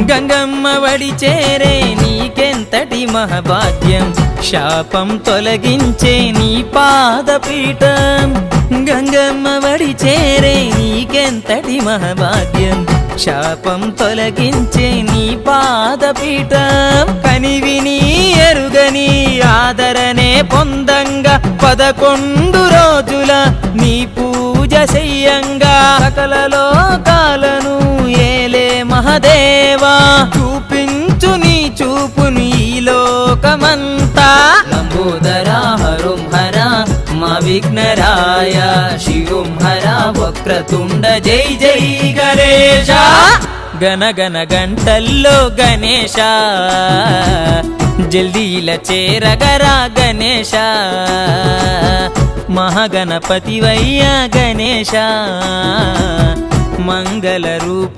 గంగమ్మ వడి చేరే నీకెంతటి మహభాగ్యం, శాపం తొలగించే నీ పాదపీఠం. గంగమ్మ వడి చేరే నీకెంతటి మహభాగ్యం, శాపం తొలగించే నీ పాదపీఠం. కనివిని ఎరుగని ఆదరణే పొందంగా 11 రోజుల నీ పూజ చెయ్యంగా, సకల లోకాలను ఏలే మహదేవా, చూపించు నీ చూపుని ఈ లోకమంతా. లంబోదరా హరుం హర మా విఘ్నరాయ, శివం హర వక్రతుండ జై జై గణేశ. గనగన గంటల్లో గణేశ, జల్దీల చేరగరా గణేశ, మహాగణపతివయ్యా గణేశ, మంగళ రూపుడు